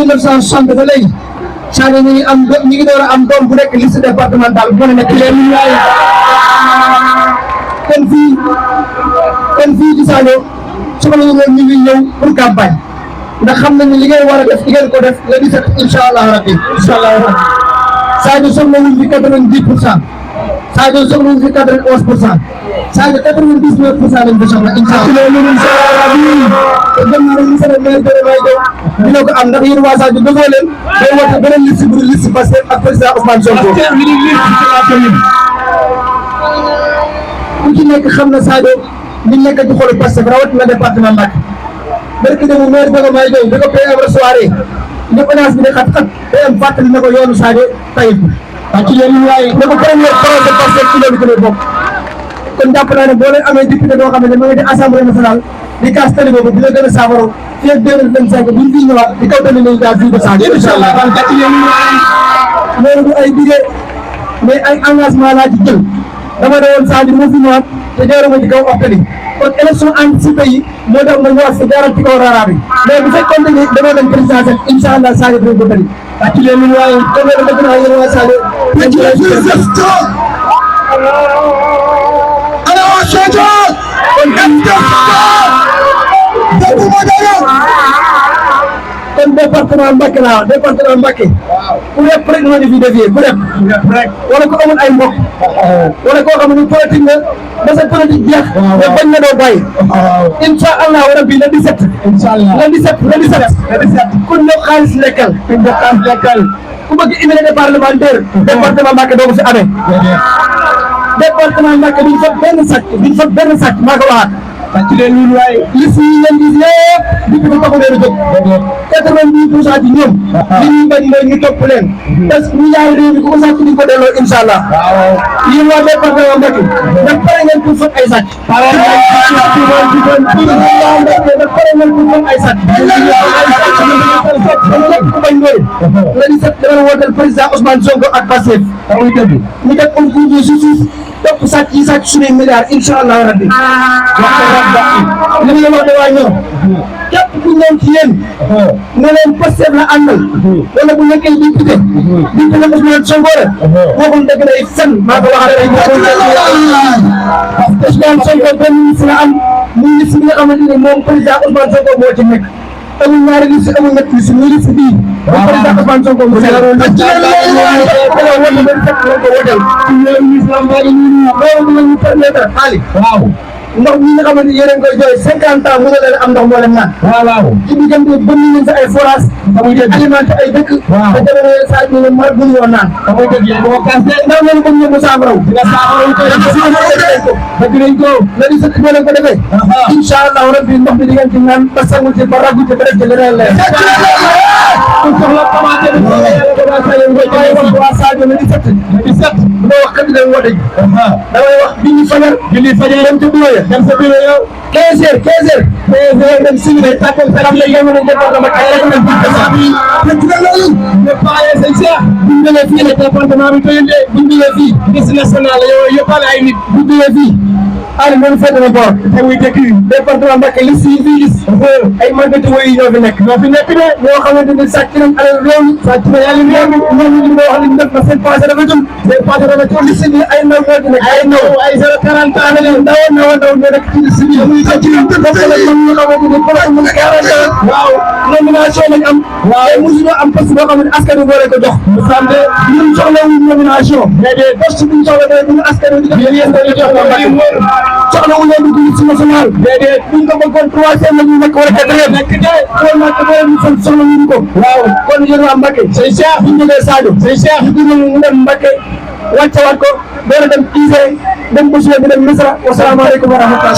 1960 ba léegi Sadio ñu ngi door a am doom bu nekk liste départementale bu mën a nekk leen waaye kon fii ci Sadio soxla ñu ngi ñëw pour campagne ndax xam nañ ne li ngeen war a def di ngeen ko def le 17 incha allah rabbi Sadio soxla wuñ fi 90%. Sadio soxla wuñ fi 91%. Sadio 99% lañ ko soxla incha allah. te dem naa ne monsieur le maire Dore Baye Diop dina ko am ndax yéen waa Sadio dëggoo leen day woote beneen liste bu dul liste Pastef ak président Ousmane Sonko. ku ci nekk xam na Sadio ñu nekk ci xolu Pastef rawatina département Mbacké. barke dem maire Dore Baye Diop da ko PM soirée indépendance bi ne xat-xat PM fàttali na ko yoonu Sadio tayib ci leen waaye ne ko premier projet Pastef ci loolu gën a bokk. kon jàpp naa ne boo leen amee député boo xam ne ma ngi di assemblée nationale di kaas tali boobu dina gën a saafara fii ak 2025 bu ñu fi ñëwaat di kaw tali nañu daal fii de Sadio incha allah loolu du ay dige mais ay engagement laa ci jël dama ne woon Sadio moo fi ñëwaat te jaaruma ci kaw wax tali kon élection anticipée yi moo tax ma ñëwaat si jaaral ci kaw rara bi mais bu fekkoon ne dañoo dem présidentielle incha allah Sadio dinañ ko tali ak ci leen waaye comme yéen a dëgg naa yéen waa Sadio kon département Mbacké laa département Mbacké ku lépp rek moo ñu fi defee ku lépp wala ko amul ay mbokk wala koo xam ne politique nga ba sa politique jeex nga bañ na doo bàyyi incha allah rabbi le 17 le 17 kun ñëw xaalis lekkal ku bëgg immunité parlementaire département Mbacké doo ko fi amee département Mbacké duñ fa benn sàcc maa ko waxaat ci leen ñun waaye liste yi ngeen gis yëpp député taxu leen a jóg 90% ci ñoom li ñuy bañ mooy ñu topp leen parce que ñu yaay réew mi ku ko sàcc di ko delloo incha allah yéen waa département Mbacké ndax pare ngeen pour fat ay sàcc ndax pare ngeen pour fat ay sàcc ku bañ loolu la di set dama wootal président Ousmane Sonko ak Pastef ñu def un coup de justice topp sàcc yi sàcc suñuy milliards incha allah rabbi li ñu wax de waa ñoom képp ku ñëw ci yéen ne leen Pastef la àndal wala bu nekkee député Ousmane Sonko la waxul dëgg day fen maa ko waxal ay Ousmane Sonko benn ministre la am muy liste bi nga xamante ne moom président Ousmane Sonko moo ci nekk amul ñaari liste amul ñetti liste muy liste bii président Ousmane Sonko mu ndox mi nga xamante ni yéen a ngi koy jooy 50 ans mënoo leen am ndox moo leen naan. waaw ci diggante bënn nañ sa ay forage di alimenté ay dëkk. waaw te jamono yooyu saa ñu ne mar mënuñoo naan. damay dëgg yéen boo kaas ndaw leen ko ñëw mu saafaraw. dina saafaraw dëgg nañ ko la di sëkk boo leen ko defee. incha allah rabbi ndox mi di ngeen ci naan ba sangu ci ba ragu ci ba def ci leneen leen. ku soxla commencé bi waa Sadio la di set bu ma wax kat leen woote ji damay wax bi ñu fajar dem ci bureau ya dem sa bureau yow 15 heures dem simile tàkkal sa xam ne jamono département ak buñ jógee fii nag département bi toyundee buñ jógee fii liste nationale yow yóbbaale ay nit buñ jógee fii Aliou man fekk na boor te muy dëkk yi département Mbacké liste yi fii gis ay màggati woy yi ñoo fi nekk de ñoo xamante ni sàcc nañ alal réew mi sàcc na yàlla réew mi ñoom ñu moo wax li def na seen passé dafa jëm seen passé dafa jëm liste bi ay ndaw ñoo ci nekk ay ndaw ay 040 ans la ndaw ñoo nekk ci liste bi muy sàcc bokk la ñoom ñu xamante ni pour mu 40 ans waaw nomination lañ am waaye mosuñu am poste boo xam ne askan wi moo leen ko jox mu xam ne ñun soxla wuñ nomination mais poste bi ñu soxla day bu askan wi di jox soxla wu ñu dugg liste nationale déedéet buñ ko bëggoon 3e la ñu nekk wala 4e nekk de kon nag ñu soxla wuñ ko waaw kon yéen waa Mbacké say Cheikh bu ñu jógee Sadio say Cheikh ñu mu dem Mbacké wàccewaat ko door a dem ISRA dem Boucher bi dem Misra wasalaamaaleykum wa rahmatulah